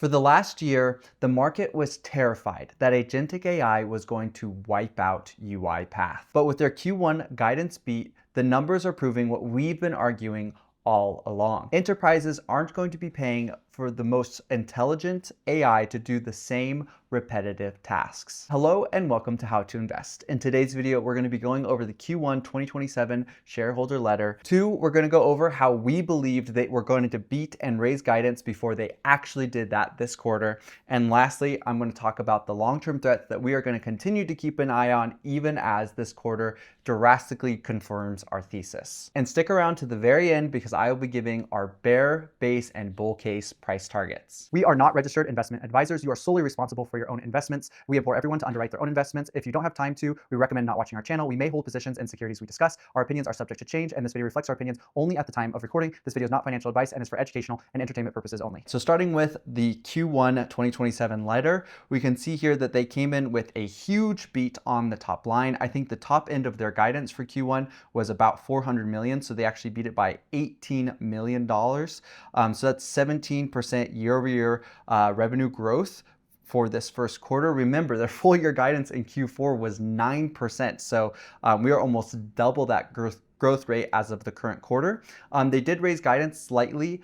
For the last year, the market was terrified that Agentic AI was going to wipe out UiPath. But with their Q1 guidance beat, the numbers are proving what we've been arguing all along. Enterprises aren't going to be paying for the most intelligent AI to do the same repetitive tasks. Hello and welcome to How to Invest. In today's video, we're going to be going over the Q1 2027 shareholder letter. 2, we're going to go over how we believed they were going to beat and raise guidance before they actually did that this quarter. And lastly, I'm going to talk about the long-term threats that we are going to continue to keep an eye on even as this quarter drastically confirms our thesis. And stick around to the very end because I will be giving our bear, base, and bull case price targets. We are not registered investment advisors. You are solely responsible for your own investments. We implore everyone to underwrite their own investments. If you don't have time to, we recommend not watching our channel. We may hold positions in securities we discuss. Our opinions are subject to change, and this video reflects our opinions only at the time of recording. This video is not financial advice and is for educational and entertainment purposes only. So starting with the Q1 2027 letter, we can see here that they came in with a huge beat on the top line. I think the top end of their guidance for Q1 was about 400 million, so they actually beat it by $18 million. So that's 17% year-over-year revenue growth for this first quarter. Remember, their full year guidance in Q4 was 9%. So we are almost double that growth rate as of the current quarter. They did raise guidance slightly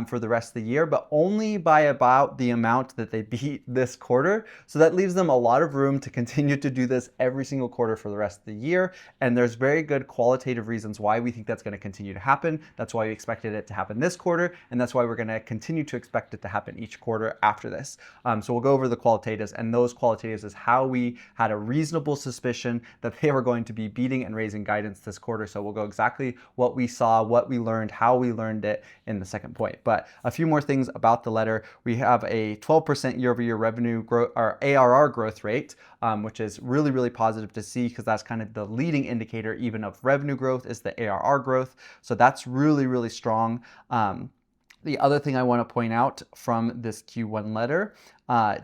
for the rest of the year, but only by about the amount that they beat this quarter. So that leaves them a lot of room to continue to do this every single quarter for the rest of the year. And there's very good qualitative reasons why we think that's going to continue to happen. That's why we expected it to happen this quarter. And that's why we're going to continue to expect it to happen each quarter after this. So we'll go over the qualitatives, and those qualitatives is how we had a reasonable suspicion that they were going to be beating and raising guidance this quarter. So we'll go exactly what we saw, what we learned, how we learned it in the second point. But a few more things about the letter. We have a 12% year-over-year revenue growth, or ARR growth rate, which is really, really positive to see because that's kind of the leading indicator even of revenue growth is the ARR growth. So that's really, really strong. The other thing I want to point out from this Q1 letter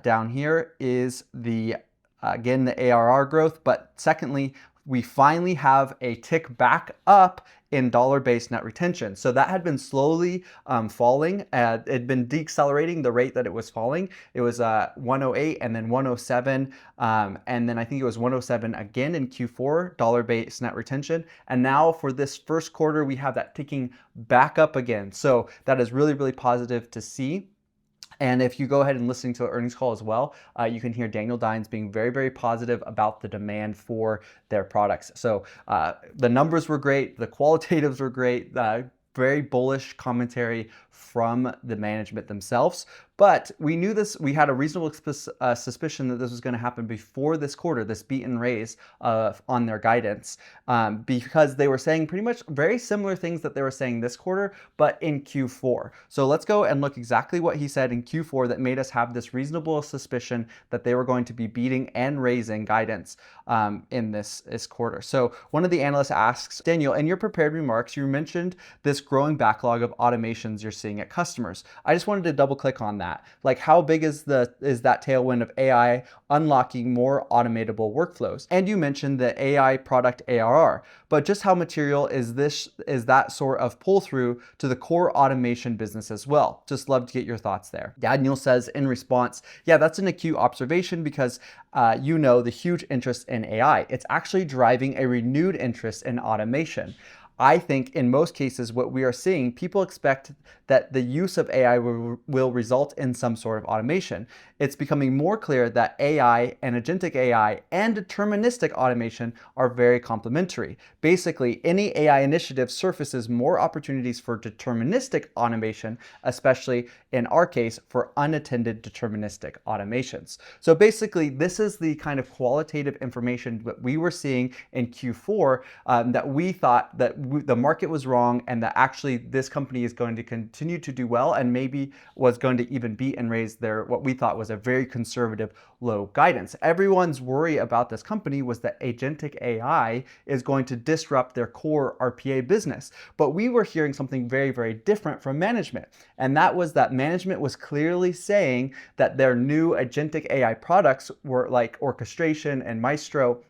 down here is again, the ARR growth. But secondly, we finally have a tick back up in dollar-based net retention. So that had been slowly falling. It had been decelerating the rate that it was falling. It was 108 and then 107. And then I think it was 107 again in Q4, dollar-based net retention. And now for this first quarter, we have that ticking back up again. So that is really, really positive to see. And if you go ahead and listen to the earnings call as well, you can hear Daniel Dines being very, very positive about the demand for their products. So the numbers were great, the qualitatives were great, very bullish commentary from the management themselves. But we knew this, we had a reasonable suspicion that this was going to happen before this quarter, this beat and raise on their guidance, because they were saying pretty much very similar things that they were saying this quarter, but in Q4. So let's go and look exactly what he said in Q4 that made us have this reasonable suspicion that they were going to be beating and raising guidance in this quarter. So one of the analysts asks, Daniel, in your prepared remarks, you mentioned this growing backlog of automations you're seeing at customers. I just wanted to double click on that. Like, how big is that tailwind of AI unlocking more automatable workflows? And you mentioned the AI product ARR, but just how material is that sort of pull through to the core automation business as well? Just love to get your thoughts there. Daniel says in response, yeah, that's an acute observation because the huge interest in AI. It's actually driving a renewed interest in automation. I think in most cases, what we are seeing, people expect that the use of AI will result in some sort of automation. It's becoming more clear that AI and agentic AI and deterministic automation are very complementary. Basically, any AI initiative surfaces more opportunities for deterministic automation, especially in our case, for unattended deterministic automations. So basically, this is the kind of qualitative information that we were seeing in Q4 that we thought that the market was wrong and that actually this company is going to continue to do well and maybe was going to even beat and raise their what we thought was a very conservative low guidance. Everyone's worry about this company was that agentic AI is going to disrupt their core RPA business. But we were hearing something very, very different from management. And that was that management was clearly saying that their new agentic AI products were like orchestration and Maestro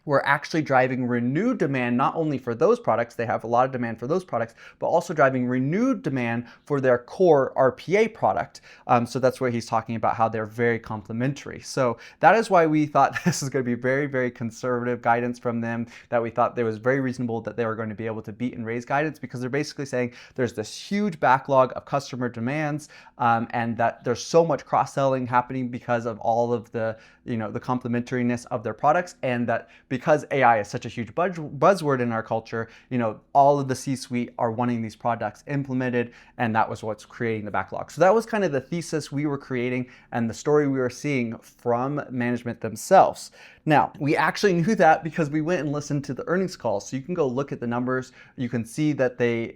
we're actually driving renewed demand, not only for those products, they have a lot of demand for those products, but also driving renewed demand for their core RPA product. So that's where he's talking about how they're very complementary. So that is why we thought this is going to be very, very conservative guidance from them, that we thought it was very reasonable that they were going to be able to beat and raise guidance, because they're basically saying there's this huge backlog of customer demands, and that there's so much cross-selling happening because of all of the, the complementariness of their products, and that because AI is such a huge buzzword in our culture, all of the C-suite are wanting these products implemented, and that was what's creating the backlog. So that was kind of the thesis we were creating and the story we were seeing from management themselves. Now, we actually knew that because we went and listened to the earnings calls. So you can go look at the numbers. You can see that they,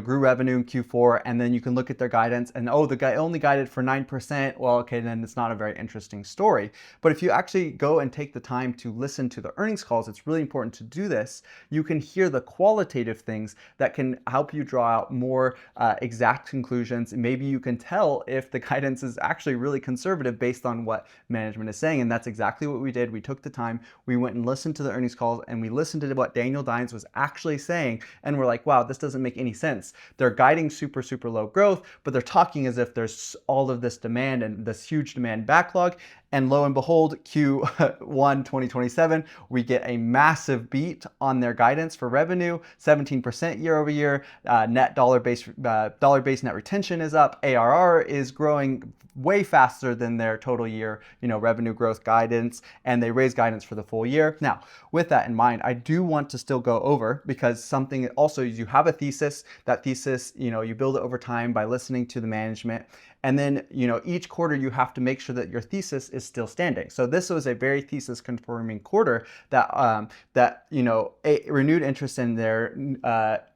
grew revenue in Q4, and then you can look at their guidance and, oh, the guy only guided for 9%. Well, okay, then it's not a very interesting story. But if you actually go and take the time to listen to the earnings calls, it's really important to do this. You can hear the qualitative things that can help you draw out more exact conclusions. Maybe you can tell if the guidance is actually really conservative based on what management is saying. And that's exactly what we did. We took the time, we went and listened to the earnings calls, and we listened to what Daniel Dines was actually saying. And we're like, wow, this doesn't make any sense. They're guiding super, super low growth, but they're talking as if there's all of this demand and this huge demand backlog. And lo and behold, Q1 2027, we get a massive beat on their guidance for revenue, 17% year over year. Net dollar-based net retention is up. ARR is growing way faster than their total year, revenue growth guidance, and they raise guidance for the full year. Now, with that in mind, I do want to still go over, because something also, you have a thesis. That thesis, you build it over time by listening to the management. And then, each quarter you have to make sure that your thesis is still standing. So this was a very thesis confirming quarter, that a renewed interest in their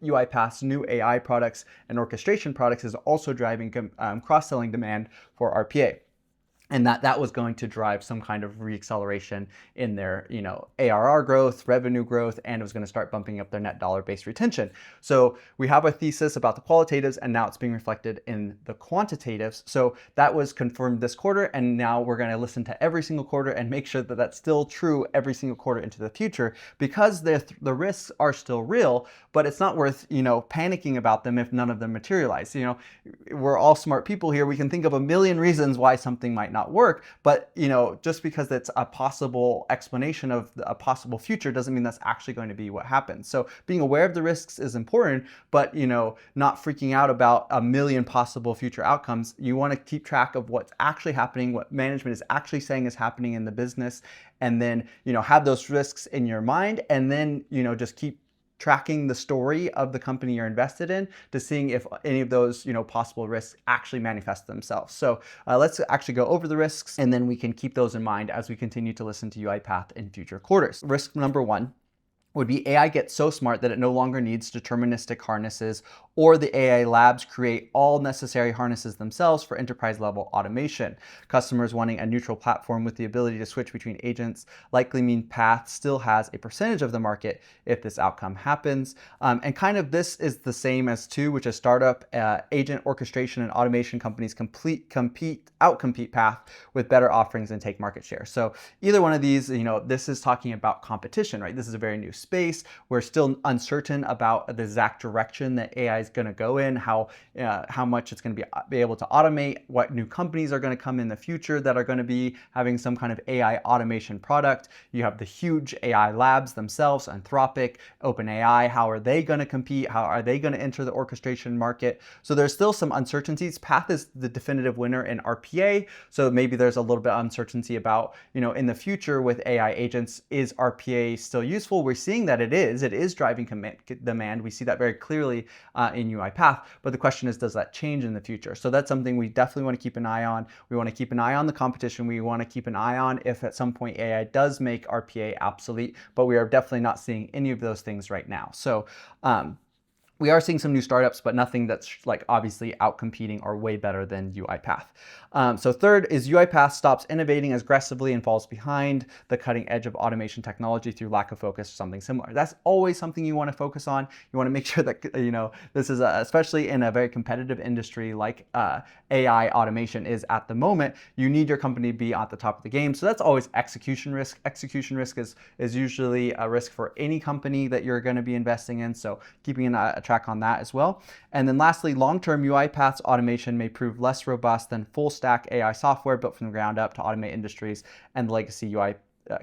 UiPath's new AI products and orchestration products is also driving cross-selling demand for RPA. And that was going to drive some kind of reacceleration in their, ARR growth, revenue growth, and it was going to start bumping up their net dollar-based retention. So we have a thesis about the qualitatives, and now it's being reflected in the quantitatives. So that was confirmed this quarter, and now we're going to listen to every single quarter and make sure that that's still true every single quarter into the future, because the risks are still real, but it's not worth, panicking about them if none of them materialize. We're all smart people here. We can think of a million reasons why something might not work, but just because it's a possible explanation of a possible future doesn't mean that's actually going to be what happens. So being aware of the risks is important, but not freaking out about a million possible future outcomes. You want to keep track of what's actually happening, what management is actually saying is happening in the business, and then have those risks in your mind, and then just keep tracking the story of the company you're invested in to seeing if any of those possible risks actually manifest themselves. So let's actually go over the risks, and then we can keep those in mind as we continue to listen to UiPath in future quarters. Risk number one would be AI gets so smart that it no longer needs deterministic harnesses, or the AI labs create all necessary harnesses themselves for enterprise level automation. Customers wanting a neutral platform with the ability to switch between agents likely mean Path still has a percentage of the market if this outcome happens. And kind of this is the same as two, which is startup agent orchestration and automation companies outcompete Path with better offerings and take market share. So either one of these, this is talking about competition, right? This is a very new space. We're still uncertain about the exact direction that AI is going to go in, how much it's going to be able to automate, what new companies are going to come in the future that are going to be having some kind of AI automation product. You have the huge AI labs themselves, Anthropic, OpenAI. How are they going to compete? How are they going to enter the orchestration market? So there's still some uncertainties. Path is the definitive winner in RPA. So maybe there's a little bit of uncertainty about, in the future with AI agents, is RPA still useful? We're seeing that it is driving demand. We see that very clearly in UiPath, but the question is, does that change in the future? So that's something we definitely want to keep an eye on. We want to keep an eye on the competition. We want to keep an eye on if at some point AI does make RPA obsolete, but we are definitely not seeing any of those things right now. So We are seeing some new startups, but nothing that's like obviously outcompeting or way better than UiPath. So third is UiPath stops innovating aggressively and falls behind the cutting edge of automation technology through lack of focus or something similar. That's always something you want to focus on. You want to make sure that, this is especially in a very competitive industry like AI automation is at the moment, you need your company to be at the top of the game. So that's always execution risk. Execution risk is usually a risk for any company that you're going to be investing in. So keeping a track on that as well. And then lastly, long-term UiPath's automation may prove less robust than full-stack AI software built from the ground up to automate industries, and the legacy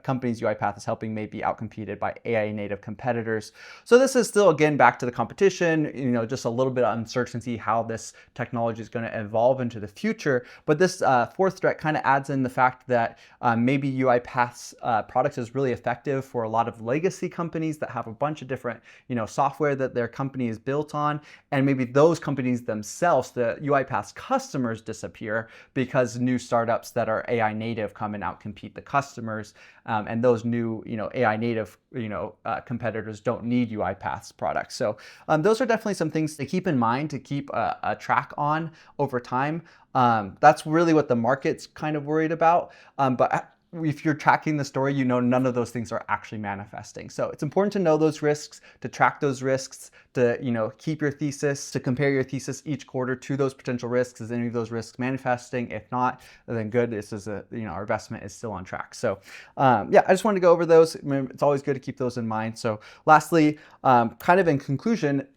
companies UiPath is helping may be outcompeted by AI native competitors. So this is still, again, back to the competition, just a little bit of uncertainty how this technology is going to evolve into the future. But this fourth threat kind of adds in the fact that maybe UiPath's products is really effective for a lot of legacy companies that have a bunch of different, software that their company is built on. And maybe those companies themselves, the UiPath's customers, disappear because new startups that are AI native come and outcompete the customers. And those new, AI native, competitors don't need UiPath's products. So those are definitely some things to keep in mind, to keep a track on over time. That's really what the market's kind of worried about. But if you're tracking the story, none of those things are actually manifesting. So it's important to know those risks, to track those risks, to keep your thesis, to compare your thesis each quarter to those potential risks. Is any of those risks manifesting? If not, then good. This is our investment is still on track. So I just wanted to go over those. It's always good to keep those in mind. So lastly, kind of in conclusion,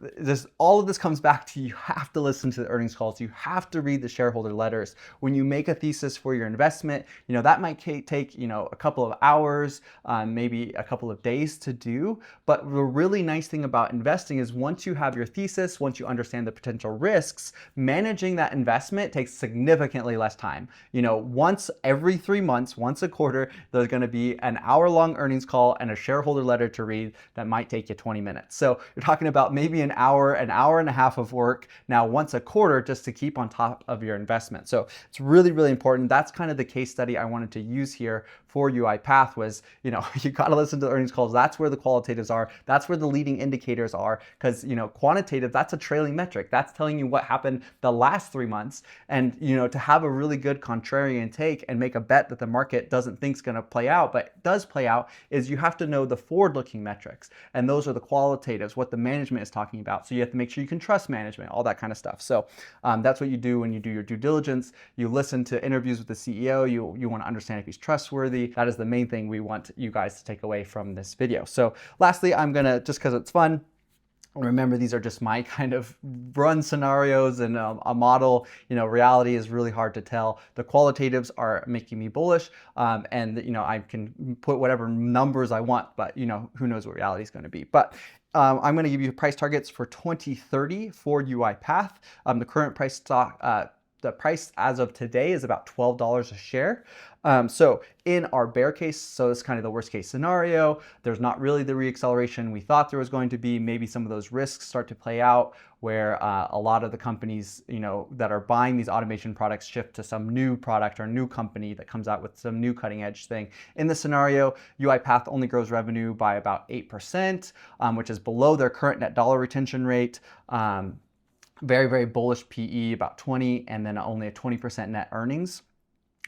all of this comes back to you have to listen to the earnings calls. You have to read the shareholder letters. When you make a thesis for your investment, that might take a couple of hours, maybe a couple of days to do. But the really nice thing about investing is once you have your thesis, once you understand the potential risks, managing that investment takes significantly less time. Once every 3 months, once a quarter, there's going to be an hour-long earnings call and a shareholder letter to read that might take you 20 minutes. So you're talking about maybe an hour and a half of work now once a quarter just to keep on top of your investment. So it's really, really important. That's kind of the case study I wanted to use here for UiPath was, you got to listen to the earnings calls. That's where the qualitatives are. That's where the leading indicators are. Because, quantitative, that's a trailing metric. That's telling you what happened the last 3 months. And, to have a really good contrarian take and make a bet that the market doesn't think is going to play out, but does play out, is you have to know the forward-looking metrics. And those are the qualitatives, what the management is talking about. So you have to make sure you can trust management, all that kind of stuff. So that's what you do when you do your due diligence. You listen to interviews with the CEO. You want to understand if he's trustworthy. That is the main thing we want you guys to take away from this video. So lastly, I'm gonna, just because it's fun, remember these are just my kind of run scenarios and a model. Reality is really hard to tell. The qualitatives are making me bullish, and I can put whatever numbers I want, but who knows what reality is going to be. But I'm going to give you price targets for 2030 for UiPath. The current price the price as of today is about $12 a share. So in our bear case, so this is kind of the worst case scenario, there's not really the reacceleration we thought there was going to be. Maybe some of those risks start to play out where a lot of the companies, that are buying these automation products shift to some new product or new company that comes out with some new cutting edge thing. In this scenario, UiPath only grows revenue by about 8%, which is below their current net dollar retention rate. Very, very bullish PE, about 20, and then only a 20% net earnings.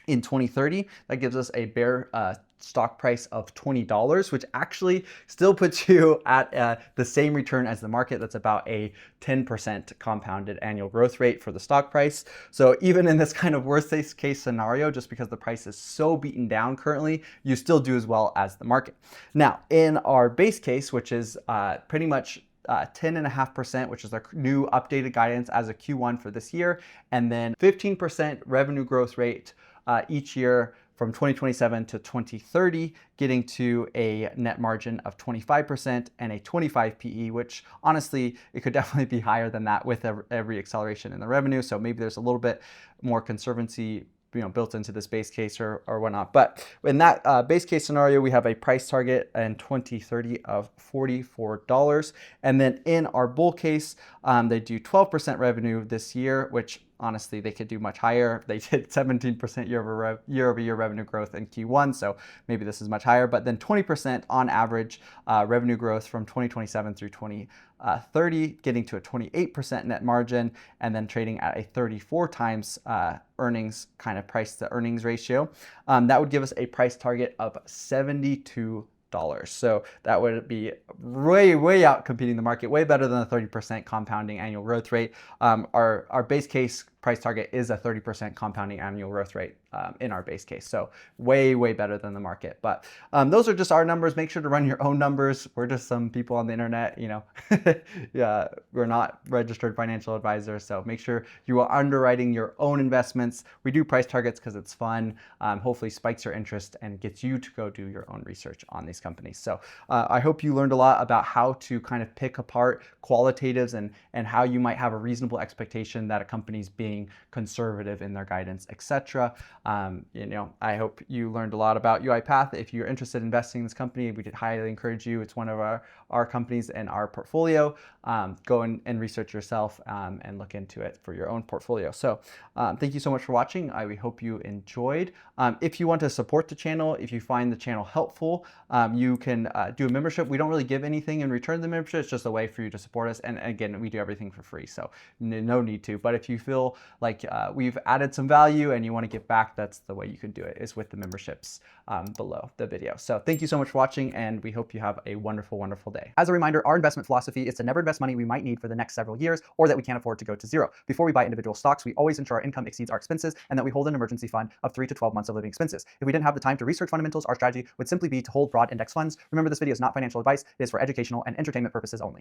In 2030, that gives us a bear stock price of $20, which actually still puts you at the same return as the market. That's about a 10% compounded annual growth rate for the stock price. So even in this kind of worst case scenario, just because the price is so beaten down currently, you still do as well as the market. Now, in our base case, which is pretty much 10.5%, which is their new updated guidance as of Q1 for this year, and then 15% revenue growth rate each year from 2027 to 2030, getting to a net margin of 25% and a 25 PE, which honestly, it could definitely be higher than that with every acceleration in the revenue. So maybe there's a little bit more conservancy built into this base case or whatnot. But in that base case scenario, we have a price target in 2030 of $44. And then in our bull case, they do 12% revenue this year, which honestly, they could do much higher. They did 17% year-over-year revenue growth in Q1, so maybe this is much higher, but then 20% on average revenue growth from 2027 through 2030, getting to a 28% net margin, and then trading at a 34 times earnings kind of price to earnings ratio. That would give us a price target of $72. So that would be way out competing the market, way better than a 30% compounding annual growth rate. Our base case price target is a 30% compounding annual growth rate in our base case. So way better than the market. But those are just our numbers. Make sure to run your own numbers. We're just some people on the internet, you know. Yeah, we're not registered financial advisors. So make sure you are underwriting your own investments. We do price targets because it's fun. Hopefully spikes your interest and gets you to go do your own research on these companies. So I hope you learned a lot about how to kind of pick apart qualitatives and how you might have a reasonable expectation that a company's being conservative in their guidance, etc. You know, I hope you learned a lot about UiPath. If you're interested in investing in this company, we could highly encourage you. It's one of our companies in our portfolio. Go and research yourself and look into it for your own portfolio. So thank you so much for watching. We hope you enjoyed. If you want to support the channel, if you find the channel helpful, you can do a membership. We don't really give anything in return for the membership. It's just a way for you to support us. And again, we do everything for free, so no need to. But if you feel like we've added some value and you want to give back, that's the way you can do it, is with the memberships below the video. So thank you so much for watching, and we hope you have a wonderful day. As a reminder, our investment philosophy is to never invest money we might need for the next several years or that we can't afford to go to zero. Before we buy individual stocks, we always ensure our income exceeds our expenses and that we hold an emergency fund of 3 to 12 months of living expenses. If we didn't have the time to research fundamentals, our strategy would simply be to hold broad index funds. Remember, this video is not financial advice. It is for educational and entertainment purposes only.